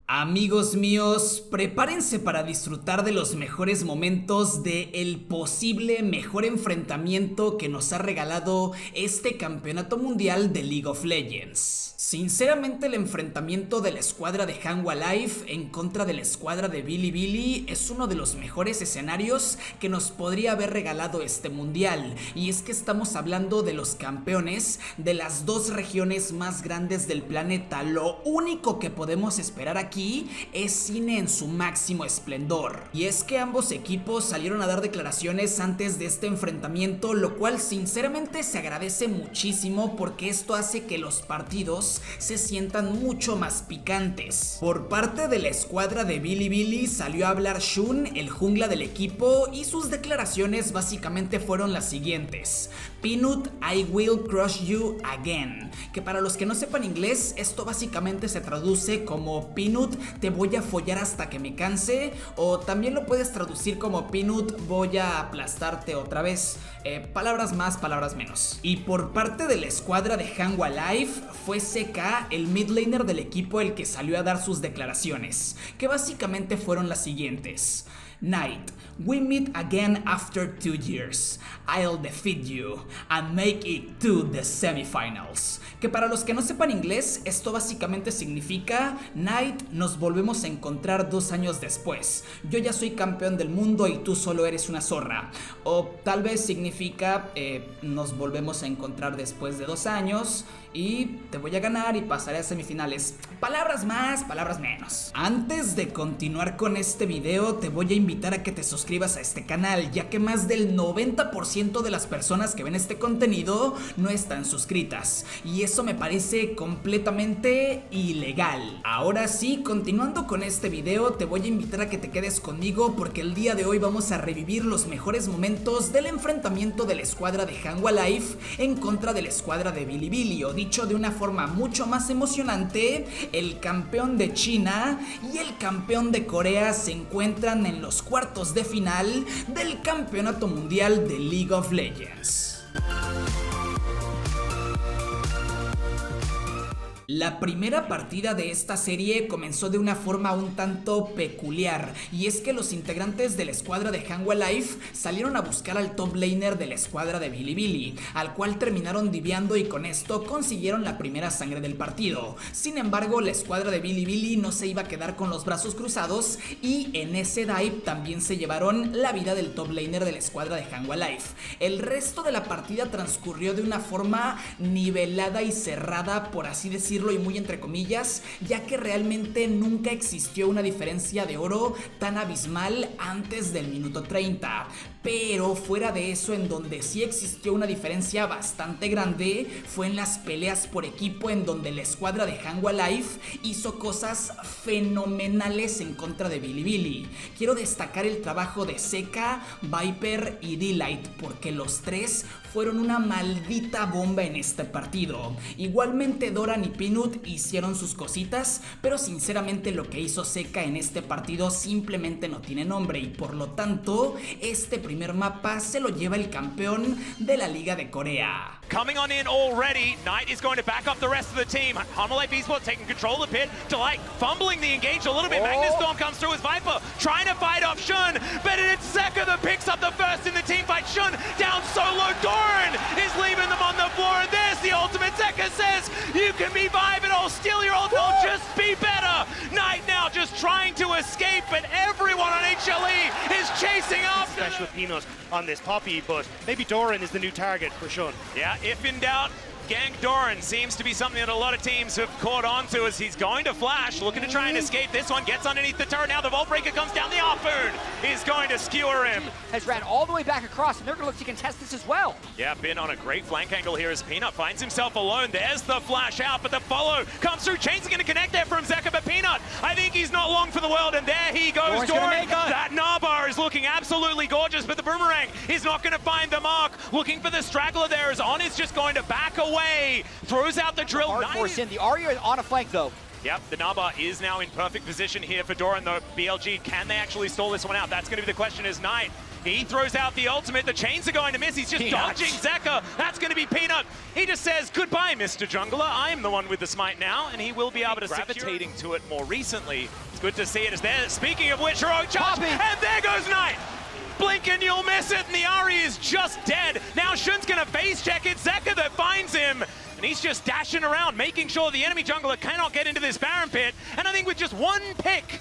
Amigos míos, prepárense para disfrutar de los mejores momentos de el posible mejor enfrentamiento que nos ha regalado este campeonato mundial de League of Legends. Sinceramente, el enfrentamiento de la escuadra de Hanwha Life en contra de la escuadra de Bilibili es uno de los mejores escenarios que nos podría haber regalado este mundial, y es que estamos hablando de los campeones de las dos regiones más grandes del planeta. Lo único que podemos esperar aquí es cine en su máximo esplendor. Y es que ambos equipos salieron a dar declaraciones antes de este enfrentamiento, lo cual sinceramente se agradece muchísimo porque esto hace que los partidos se sientan mucho más picantes. Por parte de la escuadra de Bilibili salió a hablar Shun, el jungla del equipo, y sus declaraciones básicamente fueron las siguientes: Peanut, I will crush you again. Que para los que no sepan inglés, esto básicamente se traduce como Peanut, te voy a follar hasta que me canse, o también lo puedes traducir como Peanut, voy a aplastarte otra vez. Palabras más, palabras menos. Y por parte de la escuadra de Hanwha Life fue CK, el mid laner del equipo, el que salió a dar sus declaraciones, que básicamente fueron las siguientes: Knight, we meet again after 2 years. I'll defeat you and make it to the semifinals. Que para los que no sepan inglés, esto básicamente significa: Knight, nos volvemos a encontrar 2 años después. Yo ya soy campeón del mundo y tú solo eres una zorra. O tal vez significa: nos volvemos a encontrar después de 2 años y te voy a ganar y pasaré a semifinales. Palabras más, palabras menos. Antes de continuar con este video, te voy a invitar a que te suscribas a este canal, ya que más del 90% de las personas que ven este contenido no están suscritas, y eso me parece completamente ilegal. Ahora sí, continuando con este video, te voy a invitar a que te quedes conmigo porque el día de hoy vamos a revivir los mejores momentos del enfrentamiento de la escuadra de Hanwha Life en contra de la escuadra de Bilibili, o dicho de una forma mucho más emocionante, el campeón de China y el campeón de Corea se encuentran en los cuartos de final del campeonato mundial de League of Legends. La primera partida de esta serie comenzó de una forma un tanto peculiar, y es que los integrantes de la escuadra de Hanwha Life salieron a buscar al top laner de la escuadra de Bilibili, al cual terminaron diveando, y con esto consiguieron la primera sangre del partido. Sin embargo, la escuadra de Bilibili no se iba a quedar con los brazos cruzados, y en ese dive también se llevaron la vida del top laner de la escuadra de Hanwha Life. El resto de la partida transcurrió de una forma nivelada y cerrada, por así decirlo, y muy entre comillas, ya que realmente nunca existió una diferencia de oro tan abismal antes del minuto 30. Pero fuera de eso, en donde sí existió una diferencia bastante grande fue en las peleas por equipo, en donde la escuadra de Hanwha Life hizo cosas fenomenales en contra de Bilibili. Quiero destacar el trabajo de Zeka, Viper y D-Light, porque los tres fueron una maldita bomba en este partido. Igualmente Doran y Peanut hicieron sus cositas, pero sinceramente lo que hizo Zeka en este partido simplemente no tiene nombre, y por lo tanto este primer mapa se lo lleva el campeón de la Liga de Corea. Coming on in already, Knight is going to back up the rest of the team. Hanwha Life Esports taking control of the pit. Delight fumbling the engage a little bit. Magnus Storm comes through as Viper, trying to fight off Shun, but it's Zeka that picks up the first in the team fight. Shun down solo. Doran is leaving them on the floor, and there's the ultimate. Zeka says, you can be Vibe and I'll steal your ult, I'll just be better. Knight now just trying to escape, but everyone on HLE is chasing up. Special Peanut on this Poppy, but maybe Doran is the new target for Shun. Yeah, if in doubt, gank Doran seems to be something that a lot of teams have caught on to, as he's going to flash, looking to try and escape. This one gets underneath the turret. Now the Vault Breaker comes down. The Harpoon is going to skewer him. Has ran all the way back across, and they're going to look to contest this as well. Yeah, been on a great flank angle here as Peanut finds himself alone. There's the flash out, but the follow comes through. Chains are going to connect there from Zeka, but Peanut, I think he's not long for the world, and there he goes. Doran, that Narbar is looking absolutely gorgeous, but the boomerang is not going to find the mark. Looking for the straggler there as On is just going to back away. Throws out the drill. Hard force in. The Aria is on a flank though. Yep, the Naba is now in perfect position here for Doran, though. BLG, can they actually stall this one out? That's going to be the question as Knight. He throws out the ultimate. The chains are going to miss. He's just dodging Zeka. That's going to be Peanut. He just says, goodbye, Mr. Jungler. I'm the one with the smite now, and he will be able to gravitating to it more recently. It's good to see it as there. Speaking of which, heroic charge, and there goes Knight. Blink and you'll miss it, and the Ahri is just dead. Now Shun's going to face check. It's Zeka that finds him. And he's just dashing around, making sure the enemy jungler cannot get into this Baron pit. And I think with just one pick,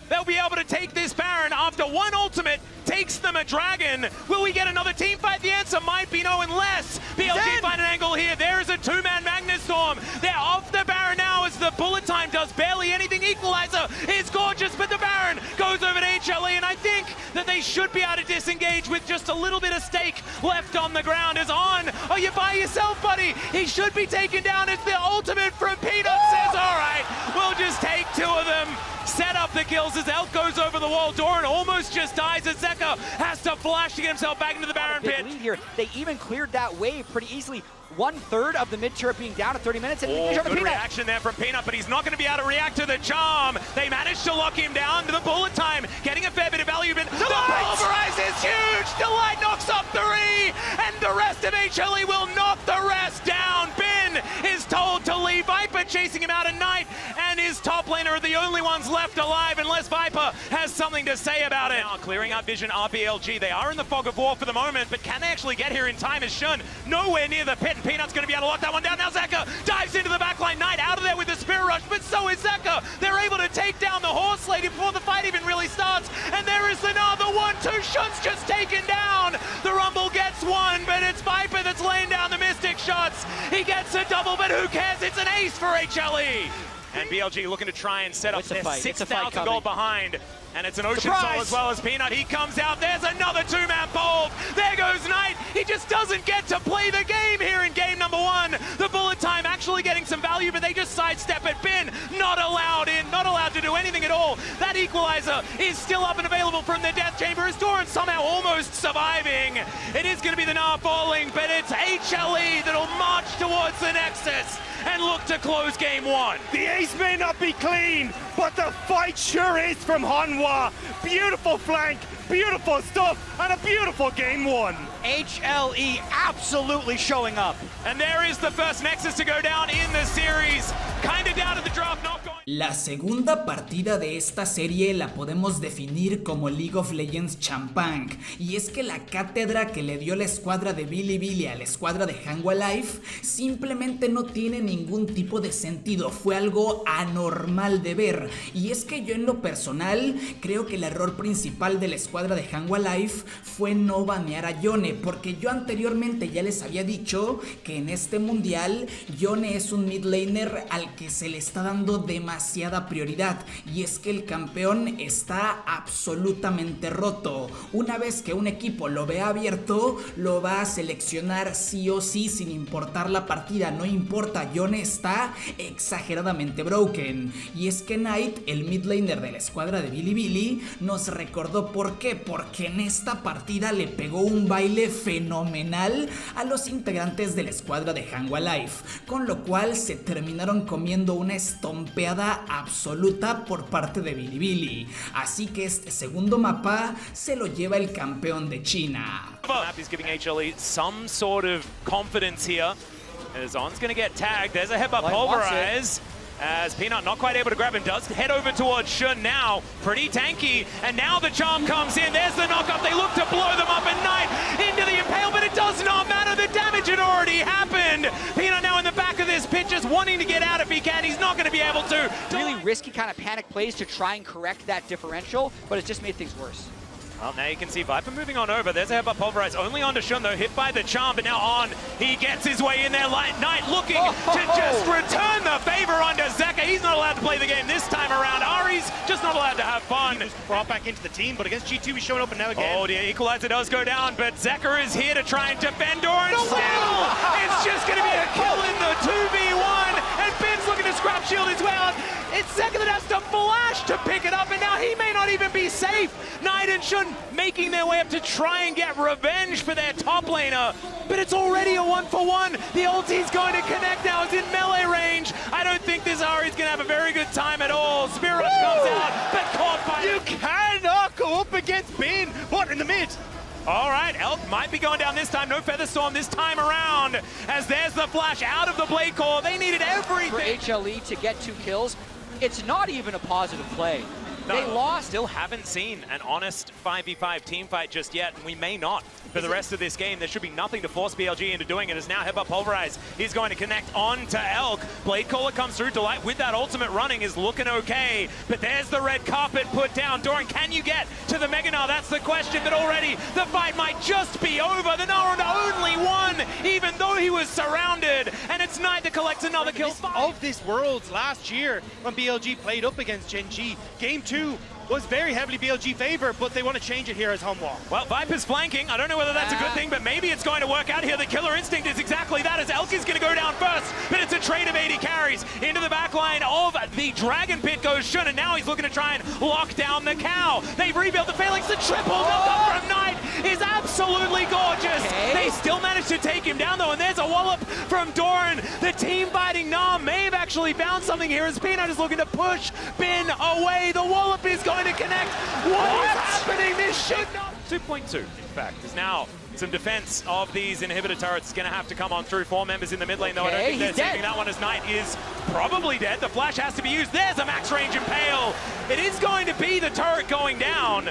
they'll be able to take this Baron after one ultimate takes them a dragon. Will we get another team fight? The answer might be no unless BLG find an angle here. There is a two-man Magnustorm. They're off the Baron now as the bullet time does barely anything. Equalizer is gorgeous, but the Baron goes over to HLE, and I think that they should be able to disengage with just a little bit of stake left on the ground. As On, oh, you're by yourself, buddy. He should be taken down. It's the ultimate from Peanut. Says, all right, we'll just take two of them. Set up the kills as Elk goes over the wall. Doran almost just dies as Zeka has to flash to get himself back into the Baron pit. Lead here. They even cleared that wave pretty easily. 1/3 of the mid turret being down at 30 minutes. And good reaction there from Peanut, but he's not going to be able to react to the charm. They managed to lock him down to the bullet time, getting a fair bit of value. But the pulverize is huge. Delight knocks up 3, and the rest of HLE will knock the rest down. Ben is told to leave. Viper chasing him out at night, and his top laner are the only ones left alive unless Viper has something to say about it. Now clearing out vision RBLG. They are in the fog of war for the moment, but can they actually get here in time? As Shun nowhere near the pit. Peanut's going to be able to lock that one down. Now Zeka dives into the backline. Knight out of there with the Spirit Rush, but so is Zeka. They're able to take down the Horse Lady before the fight even really starts. And there is another 1-2. Shun's just taken down. The Rumble gets one, but it's Viper that's laying down the Mystic shots. He gets a double, but who cares? It's an ace for HLE. And BLG looking to try and set up their 6,000 gold behind. And it's an Ocean Soul as well as Peanut. He comes out. There's another two-man bolt. There goes Knight. He just doesn't get to play the game here in game number 1. The bullet time actually getting some value, but they just sidestep it. Ben not allowed in, not allowed to do anything at all. That equalizer is still up and available from the Death Chamber. Is Doran somehow almost surviving? It is going to be the Gnar falling, but it's HLE that'll march towards the Nexus and look to close game 1. The ace may not be clean, but the fight sure is from Hanwha. Beautiful flank, beautiful stuff, and a beautiful game 1. HLE absolutely showing up. And there is the first Nexus to go down in the series. Kinda down to the draft, not going. La segunda partida de esta serie la podemos definir como League of Legends Champagne, y es que la cátedra que le dio la escuadra de Bilibili a la escuadra de Hanwha Life simplemente no tiene ningún tipo de sentido, fue algo anormal de ver, y es que yo en lo personal creo que el error principal de la escuadra de Hanwha Life fue no banear a Yone, porque yo anteriormente ya les había dicho que en este mundial Yone es un mid laner al que se le está dando demasiada prioridad, y es que el campeón está absolutamente roto. Una vez que un equipo lo vea abierto, lo va a seleccionar sí o sí sin importar la partida, no importa, Yone está exageradamente broken. Y es que Knight, el mid laner de la escuadra de Bilibili, nos recordó por qué, porque en esta partida le pegó un baile fenomenal a los integrantes de la escuadra de Hanwha Life, con lo cual se terminaron comiendo una estompeada absoluta por parte de Bilibili. Así que este segundo mapa se lo lleva el campeón de China. Map is giving HLE some sort of confidence here. As On's going to get tagged. There's a headbutt pulverize. As Peanut not quite able to grab him, does head over towards Shun now. Pretty tanky, and now the charm comes in. There's the knock-up. They look to blow them up at Knight into the impale, but it does not matter. The damage had already happened. Peanut now in the back of this pit, just wanting to get out if he can. He's not going to be able to. Really risky kind of panic plays to try and correct that differential, but it's just made things worse. Well, now you can see Viper moving on over. There's a headbutt pulverize only onto Shun though, hit by the charm, but now On, he gets his way in there. Knight looking to just return the favor onto Zeka. He's not allowed to play the game this time around. Ari's just not allowed to have fun. He was brought back into the team, but against G2 he's showing up and now again. Oh dear, equalizer does go down, but Zeka is here to try and defend Doran. Still, it's just going to be a kill in the 2v1, and Ben's looking to scrap shield as well. It's Zeka that has to flash to pick it up, and now he may not even be safe. Knight and and Shun making their way up to try and get revenge for their top laner, but it's already a 1-for-1. The ulti's going to connect now, it's in melee range. I don't think this Ahri's gonna have a very good time at all. Spear Rush comes out, but caught by... You cannot go up against Bin, but in the mid. All right, Elk might be going down this time. No Featherstorm this time around, as there's the flash out of the Blade Core. They needed everything. For HLE to get 2 kills, it's not even a positive play. No, they lost. Still haven't seen an honest 5v5 team fight just yet, and we may not for the rest of this game. There should be nothing to force BLG into doing it. As now Headbutt Pulverize, he's going to connect on to Elk. Blade Caller comes through. Delight with that ultimate running is looking okay, but there's the red carpet put down. Doran, can you get to the Mega Gnar? That's the question, but already the fight might just be over. The Gnar only won, even though he was surrounded, and it's Knight that collects another kill. Of this Worlds last year, when BLG played up against Gen G, Game 2 was very heavily BLG favor, but they want to change it here as Hanwha. Well, Viper's flanking. I don't know whether that's a good thing, but maybe it's going to work out here. The killer instinct is exactly that, as Elk is going to go down first, but it's a trade of 80 carries. Into the back line of the Dragon Pit goes Shun, and now he's looking to try and lock down the cow. They've rebuilt the Phalanx. The triple knock from Knight is absolutely gorgeous. Okay. They still managed to take him down, though, and there's a wallop from Doran. The team-fighting Gnar may have actually found something here, as Peanut is looking to push Bin away. The wallop is going to connect. What is happening? This should not... 2.2, in fact, is now some defense of these inhibitor turrets going to have to come on through. 4 members in the mid lane, though. I don't think they're saving that one, as Knight is probably dead. The flash has to be used. There's a max range impale. It is going to be the turret going down,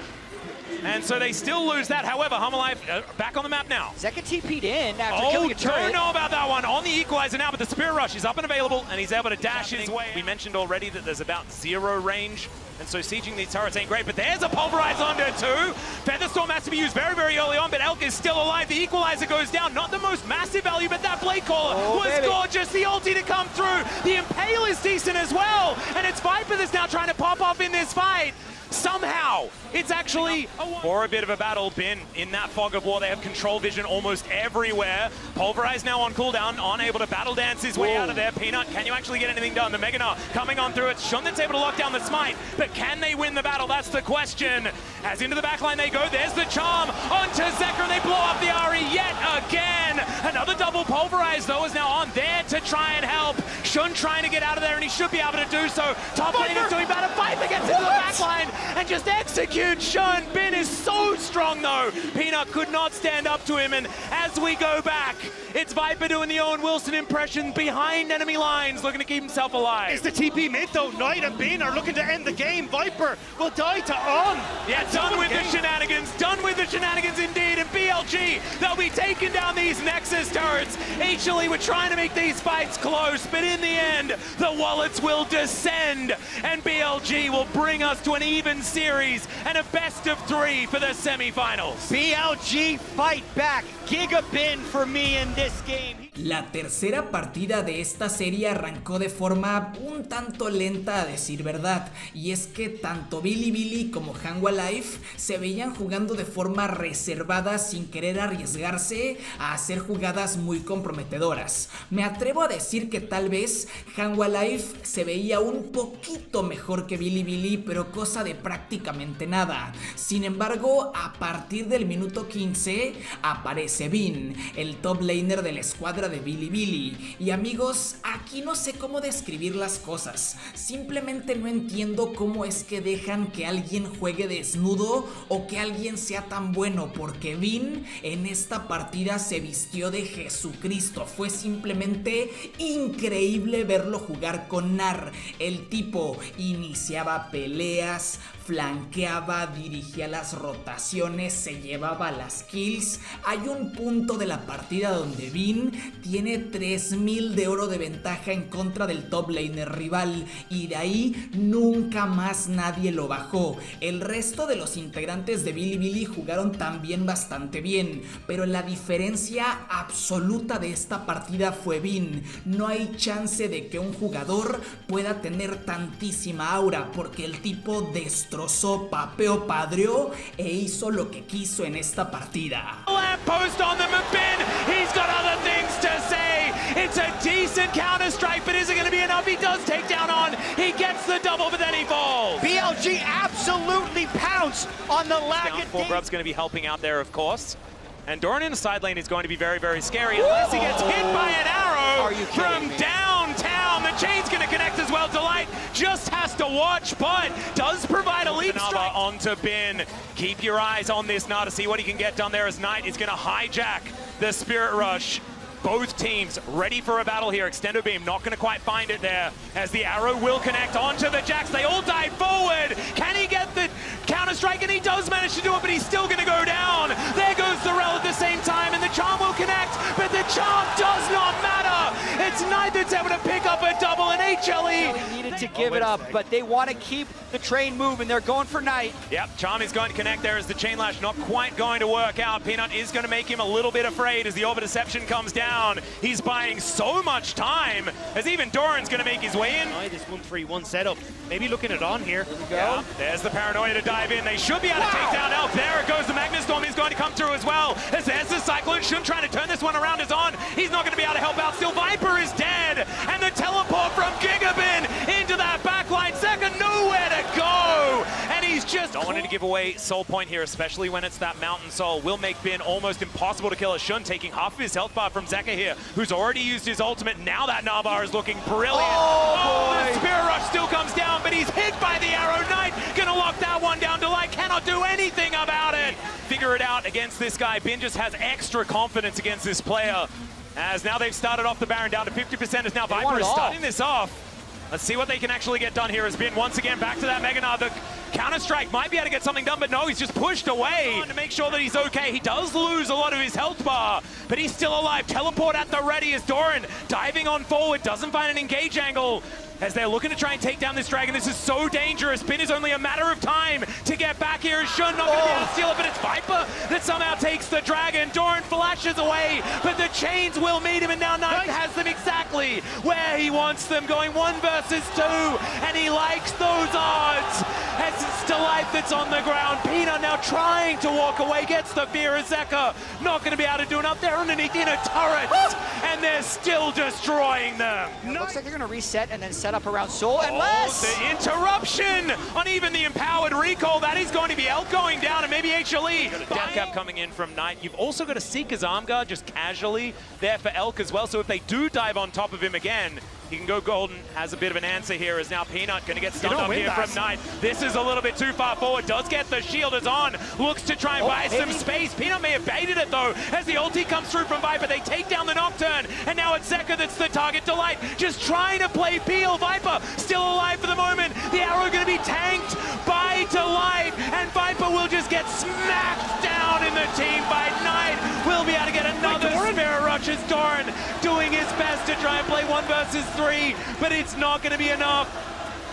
and so they still lose that. However, Humalife back on the map now. Zeka TP'd in after killing a turret. Don't know about that one. On the equalizer now, but the Spear Rush is up and available, and he's able to dash his way. We mentioned already that there's about 0 range, and so sieging these turrets ain't great, but there's a Pulverize under 2. Featherstorm has to be used very, very early on, but Elk is still alive. The equalizer goes down. Not the most massive value, but that Blade Caller was gorgeous. The ulti to come through. The Impale is decent as well, and it's Viper that's now trying to pop off in this fight. Somehow, it's actually for a bit of a battle. Bin in that fog of war. They have control vision almost everywhere. Pulverize now on cooldown, unable to battle dance his way out of there. Peanut, can you actually get anything done? The Mega Gnar coming on through it. Shun that's able to lock down the smite, but can they win the battle? That's the question. As into the backline they go. There's the charm onto Zekrom. They blow up the Ahri yet again. Another double Pulverize, though, is now on there to try and help. Shun trying to get out of there, and he should be able to do so. Top lane is doing better. Viper gets into the backline and just execute Shun. Bin is so strong, though. Peanut could not stand up to him, and as we go back, it's Viper doing the Owen Wilson impression behind enemy lines, looking to keep himself alive. It's the TP mid, though. Knight and Bin are looking to end the game. Viper will die to On. Yeah, done with the shenanigans. Done with the shenanigans indeed. And BLG, they'll be taking down these Nexus turrets. HLE were trying to make these fights close, but in the end, the wallets will descend, and BLG will bring us to an even series and a best of 3 for the semifinals. BLG fight back. Giga Bin for me in this game. La tercera partida de esta serie arrancó de forma un tanto lenta, a decir verdad, y es que tanto Bilibili como Hanwha Life se veían jugando de forma reservada sin querer arriesgarse a hacer jugadas muy comprometedoras. Me atrevo a decir que tal vez Hanwha Life se veía un poquito mejor que Bilibili, pero cosa de prácticamente nada. Sin embargo, a partir del minuto 15 aparece Bin, el top laner de la escuadra de Bilibili. Y amigos, aquí no sé cómo describir las cosas. Simplemente no entiendo cómo es que dejan que alguien juegue desnudo o que alguien sea tan bueno, porque Bin en esta partida se vistió de Jesucristo. Fue simplemente increíble verlo jugar con Gnar. El tipo iniciaba peleas, flanqueaba, dirigía las rotaciones, se llevaba las kills. Hay un punto de la partida donde Bin tiene 3000 de oro de ventaja en contra del top laner rival, y de ahí nunca más nadie lo bajó. El resto de los integrantes de Bilibili jugaron también bastante bien, pero la diferencia absoluta de esta partida fue Bin. No hay chance de que un jugador pueda tener tantísima aura, porque el tipo destrozó, papeó, padreó e hizo lo que quiso en esta partida. Post on them and Bin, he's got other things to say. It's a decent counter strike, but is it going to be enough? He does take down On. He gets the double, but then he falls. BLG absolutely absolutely pounce on the lack Down of four, Grub's going to be helping out there, of course. And Doran in the side lane is going to be very, very scary unless he gets hit by an arrow from downtown. The chain's going to connect as well. Delight just has to watch, but does provide a lead strike onto Bin. Keep your eyes on this now to see what he can get done there as Knight is going to hijack the Spirit Rush. Both teams ready for a battle here. Extendo Beam not going to quite find it there as the arrow will connect onto the Jax. They all dive forward. Can he get the counter-strike? And he does manage to do it, but he's still going to go down. There goes the Rel at the same time, and the Charm will connect, but the Charm does not matter. It's Knight that's able to pick up a double, and HLE needed to give it up, but they want to keep the train moving. They're going for Knight. Yep, Charm is going to connect there as the Chain Lash not quite going to work out. Peanut is going to make him a little bit afraid as the Over Deception comes down. He's buying so much time as even Doran's going to make his way in. This 1-3-1 setup. Maybe looking it on here. Yeah, there's the Paranoia to dive in. They should be able to take down Elk. There it goes. The Magnus Storm is going to come through as well. As there's the Cyclone. Shun trying to turn this one around is on. He's not going to be able to help out. Still, Viper is dead. And the teleport from Gigabin into that backline. Second, nowhere to go. And he's just don't want to give away Soul Point here, especially when it's that Mountain Soul. Will make Bin almost impossible to kill. As Shun taking half of his health bar from Zeka here, who's already used his ultimate. Now that Nabar is looking brilliant. The Spirit Rush still comes down, but he's hit by the arrow. Knight gonna lock that one down. Delight cannot do anything about it. Figure it out against this guy. Bin just has extra confidence against this player. As now they've started off the Baron down to 50%, as now Viper is starting this off. Let's see what they can actually get done here. Has been once again back to that Mega Nard. The counter-strike might be able to get something done, but no, he's just pushed away to make sure that he's okay. He does lose a lot of his health bar, but he's still alive. Teleport at the ready as Doran diving on forward, doesn't find an engage angle. As they're looking to try and take down this dragon. This is so dangerous. Bin is only a matter of time to get back here. Shun not going to be able to steal it, but it's Viper that somehow takes the dragon. Doran flashes away, but the chains will meet him, and now Knight has them exactly where he wants them, going 1 versus 2, and he likes those odds. As it's Delight that's on the ground. Peanut now trying to walk away, gets the fear of Zeka. Not going to be able to do enough. They're underneath in a turret, and they're still destroying them. Looks like they're going to reset and then set up around Soul, unless the interruption on even the empowered recall. That is going to be Elk going down, and maybe HLE. Death Cap coming in from Knight. You've also got a Seeker's Arm Guard just casually there for Elk as well, so if they do dive on top of him again, he can go golden. Has a bit of an answer here as now Peanut going to get stunned up here from Knight. This is a little bit too far forward. Does get the shield as on. Looks to try and buy some space. Peanut may have baited it though as the ulti comes through from Viper. They take down the Nocturne, and now it's Zeka that's the target. Delight just trying to play Peel. Viper still alive for the moment. The arrow going to be tanked by Delight, and Viper will just get smacked down in the team fight. Knight will be able to get another Spirit Rush as Doran doing his best to try and play 1 versus 3, but it's not going to be enough.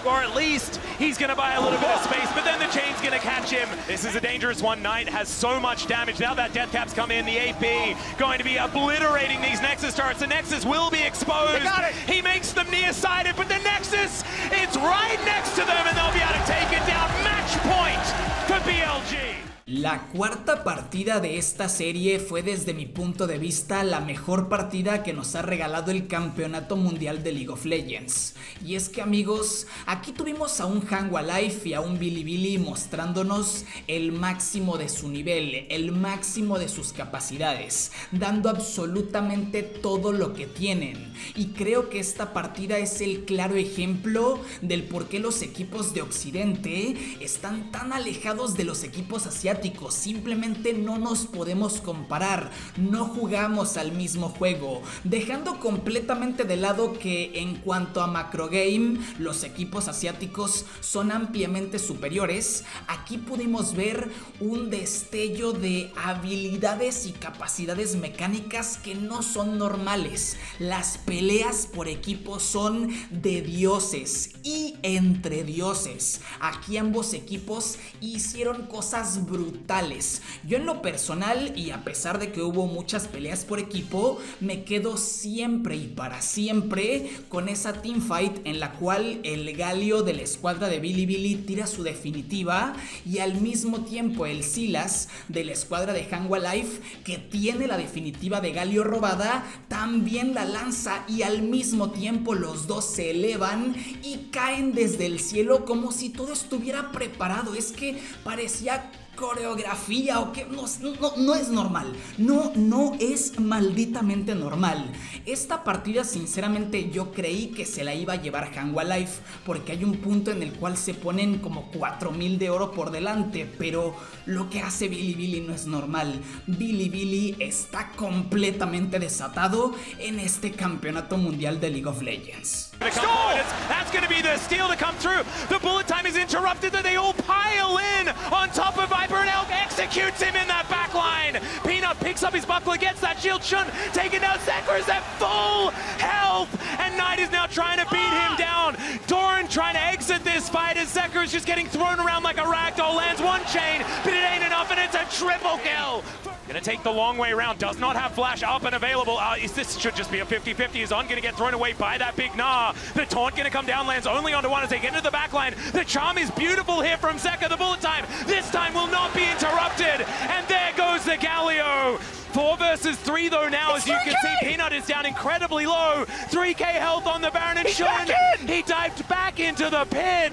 Or at least he's going to buy a little bit of space, but then the chain's going to catch him. This is a dangerous one. Knight has so much damage. Now that Death Cap's come in, the AP going to be obliterating these Nexus turrets. The Nexus will be exposed. He makes them nearsighted, but the Nexus, it's right next to them, and they'll be able to take it down. Match point for BLG. La cuarta partida de esta serie fue desde mi punto de vista la mejor partida que nos ha regalado el campeonato mundial de League of Legends. Y es que amigos, aquí tuvimos a un Hanwha Life y a un Bilibili mostrándonos el máximo de su nivel, el máximo de sus capacidades, dando absolutamente todo lo que tienen. Y creo que esta partida es el claro ejemplo del por qué los equipos de Occidente están tan alejados de los equipos asiáticos. Simplemente no nos podemos comparar, no jugamos al mismo juego, dejando completamente de lado que en cuanto a macro game los equipos asiáticos son ampliamente superiores. Aquí pudimos ver un destello de habilidades y capacidades mecánicas que no son normales. Las peleas por equipo son de dioses y entre dioses. Aquí ambos equipos hicieron cosas brutales brutales. Yo en lo personal, y a pesar de que hubo muchas peleas por equipo, me quedo siempre y para siempre con esa teamfight en la cual el Galio de la escuadra de Bilibili tira su definitiva y al mismo tiempo el Silas de la escuadra de Hanwha Life, que tiene la definitiva de Galio robada, también la lanza y al mismo tiempo los dos se elevan y caen desde el cielo como si todo estuviera preparado. Es que parecía coreografía o que no es normal. No es malditamente normal. Esta partida sinceramente yo creí que se la iba a llevar Hanwha Life porque hay un punto en el cual se ponen como 4000 de oro por delante, pero lo que hace Bilibili no es normal. Bilibili está completamente desatado en este campeonato mundial de League of Legends. That's going to be the steal to come through. The bullet time is interrupted, that they all pile in on top of Viper, and Elk executes him in that back line. Peanut picks up his buckler, gets that shield. Shun taking down Zekra is at full health, and Knight is now trying to beat him down. Doran trying to exit this fight as Zekra is just getting thrown around like a ragdoll. Lands one chain, but it ain't enough, and it's a triple kill. Gonna take the long way around, does not have flash up and available. This should just be a 50-50. Is on gonna get thrown away by that big Gnar. The taunt gonna come down, lands only onto one as they get into the back line. The charm is beautiful here from Zeka. The bullet time, this time will not be interrupted. And there goes the Galio. 4 versus 3 though now, as you can see, Peanut is down incredibly low. 3k health on the Baron, and Shun, he dived back into the pit.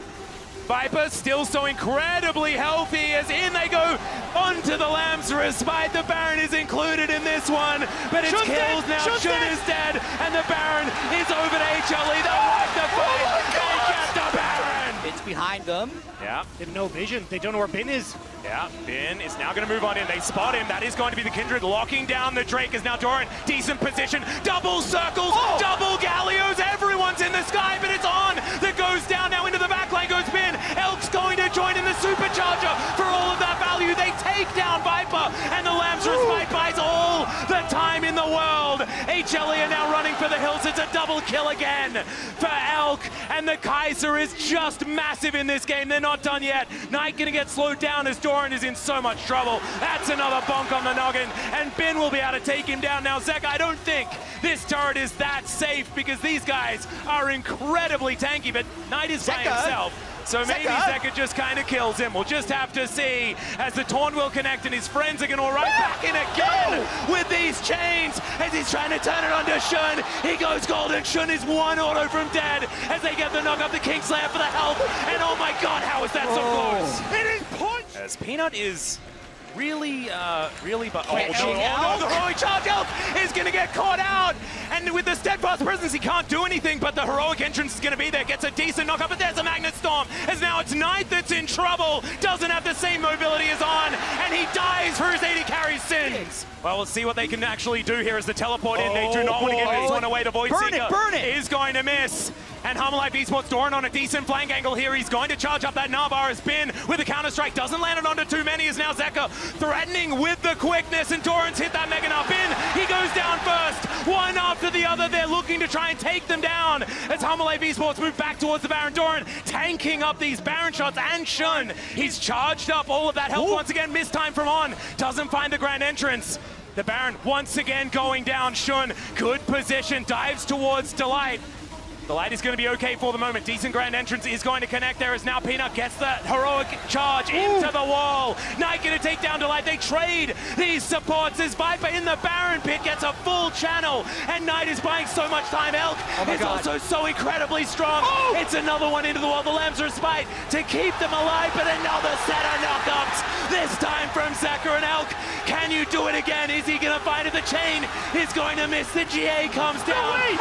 Viper still so incredibly healthy as in they go onto the Lamb's Respite. The Baron is included in this one, but it's Shun's kills dead. Now. Shun is dead, and the Baron is over to HLE. They'll wipe the fight. They get the Baron. It's behind them. Yeah. They have no vision. They don't know where Bin is. Yeah, Bin is now going to move on in. They spot him. That is going to be the Kindred locking down the Drake. Is now Doran. Decent position. Double circles. Double Gallios. Everyone's in the sky, but it's on. That goes down now into the back line. Goes Bin. Elk's going to join in the supercharger for all of that value. They take down Viper, and the Lamb's Respite buys all the time in the world. HLE are now running for the hills. It's a double kill again for Elk, and the Kaiser is just massive in this game. They're not done yet. Knight going to get slowed down as Doran is in so much trouble. That's another bonk on the noggin, and Bin will be able to take him down. Now, Zek, I don't think this turret is that safe because these guys are incredibly tanky, but Knight is by himself. So maybe Zeka just kind of kills him. We'll just have to see as the taunt will connect and his friends are going to right back in again with these chains as he's trying to turn it onto Shun. He goes golden. Shun is one auto from dead as they get the knock up the Kingslayer for the help. And oh my god, how is that so close? It is punch! As Peanut is really, but Wait, no, the heroic charge Elk is going to get caught out, and with the steadfast presence he can't do anything, but the heroic entrance is going to be there, gets a decent knock up, but there's a Magnet Storm, as now it's Knight that's in trouble, doesn't have the same mobility as On, and he dies for his 80 carry sins. Well, we'll see what they can actually do here as the teleport in. They do not want to give this one away. The Void Seeker is going to miss. And Humble Life Esports Doran on a decent flank angle here. He's going to charge up that Navar as Bin with a counter-strike. Doesn't land it onto too many as now Zeka threatening with the quickness. And Doran's hit that Mega Nar. Bin, he goes down first. One after the other. They're looking to try and take them down. As Humble Life Esports move back towards the Baron. Doran tanking up these Baron shots. And Shun, he's charged up all of that health once again. Missed time from On. Doesn't find the grand entrance. The Baron once again going down. Shun, good position, dives towards Delight. Delight is going to be okay for the moment. Decent grand entrance is going to connect there as now Peanut gets that heroic charge into the wall. Knight going to take down Delight. They trade these supports as Viper in the Baron pit gets a full channel, and Knight is buying so much time. Elk is also so incredibly strong. It's another one into the wall. The Lamb's Respite to keep them alive, but another set of knockups. This time from Zeka and Elk. Can you do it again? Is he going to find it? The chain is going to miss. The GA comes down. He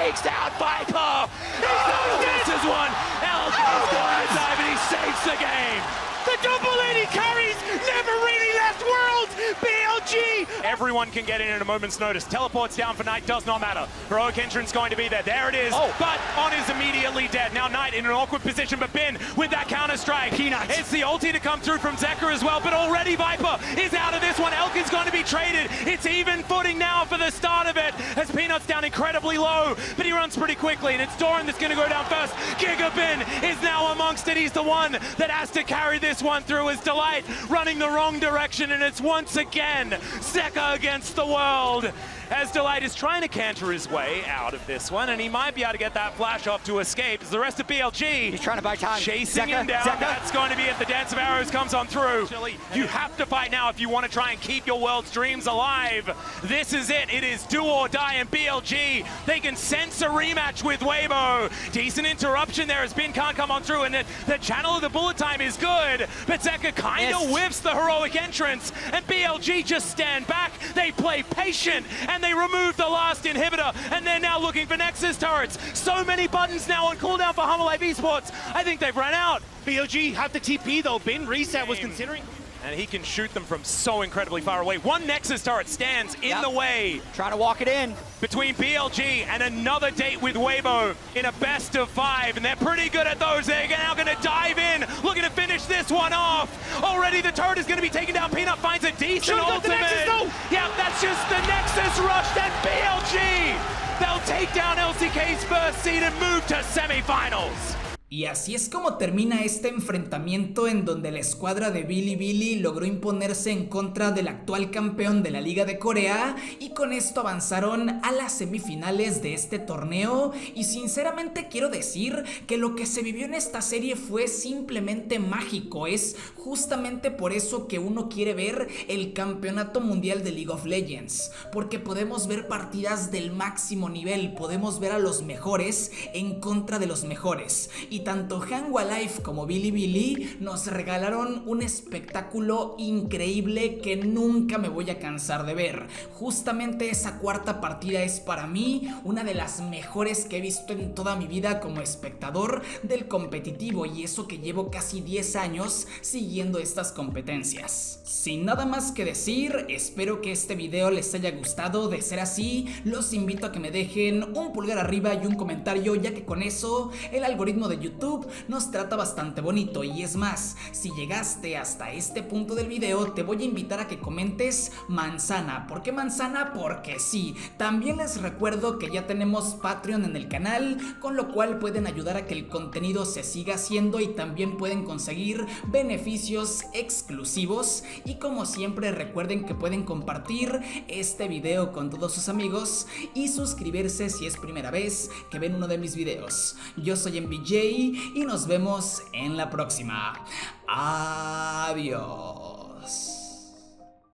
takes out Viper. This is one. Elk is going to die, but he saves the game. The double 80 carries never really left Worlds. BLG! Everyone can get in at a moment's notice. Teleports down for Knight, does not matter. Heroic Entrance going to be there. There it is. Oh. But On is immediately dead. Now Knight in an awkward position, but Bin with that counter-strike. Peanuts. It's the ulti to come through from Zeka as well, but already Viper is out of this one. Elk is going to be traded. It's even footing now for the start of it, as Peanuts down incredibly low, but he runs pretty quickly, and it's Doran that's going to go down first. Gigabin is now amongst it. He's the one that has to carry this one through as Delight running the wrong direction, and it's once again Zeka against the world, as Delight is trying to canter his way out of this one, and he might be able to get that flash off to escape, as the rest of BLG He's trying to buy time. chasing him down. That's going to be it. The Dance of Arrows comes on through. You have to fight now if you want to try and keep your world's dreams alive. This is it. It is do or die, and BLG, they can sense a rematch with Weibo. Decent interruption there as Bin can't come on through, and the channel of the bullet time is good, but Zeka kind of whiffs the heroic entrance, and BLG just stand back. They play patient, and they remove the last inhibitor, and they're now looking for Nexus turrets. So many buttons now on cooldown for Humble Life Esports. I think they've run out. BLG have the TP though. Bin reset was considering. And he can shoot them from so incredibly far away. One Nexus turret stands in the way Trying to walk it in. between BLG and another date with Weibo in a best of 5, and they're pretty good at those. They're now going to dive in, looking to finish this one off. Already the turret is going to be taken down. Peanut finds a decent ultimate. Yeah, that's just the Nexus rush. That BLG, they'll take down LCK's first seed and move to semifinals. Y así es como termina este enfrentamiento en donde la escuadra de Bilibili logró imponerse en contra del actual campeón de la Liga de Corea, y con esto avanzaron a las semifinales de este torneo. Y sinceramente quiero decir que lo que se vivió en esta serie fue simplemente mágico. Es justamente por eso que uno quiere ver el campeonato mundial de League of Legends, porque podemos ver partidas del máximo nivel, podemos ver a los mejores en contra de los mejores. Y tanto Hanwha Life como Bilibili nos regalaron un espectáculo increíble que nunca me voy a cansar de ver. Justamente esa cuarta partida es para mí una de las mejores que he visto en toda mi vida como espectador del competitivo, y eso que llevo casi 10 años siguiendo estas competencias. Sin nada más que decir, espero que este video les haya gustado. De ser así, los invito a que me dejen un pulgar arriba y un comentario, ya que con eso el algoritmo de YouTube nos trata bastante bonito. Y es más, si llegaste hasta este punto del video, te voy a invitar a que comentes manzana. ¿Por qué manzana? Porque sí. También les recuerdo que ya tenemos Patreon en el canal, con lo cual pueden ayudar a que el contenido se siga haciendo, y también pueden conseguir beneficios exclusivos. Y como siempre, recuerden que pueden compartir este video con todos sus amigos y suscribirse si es primera vez que ven uno de mis videos. Yo soy embeejay y nos vemos en la próxima. Adiós.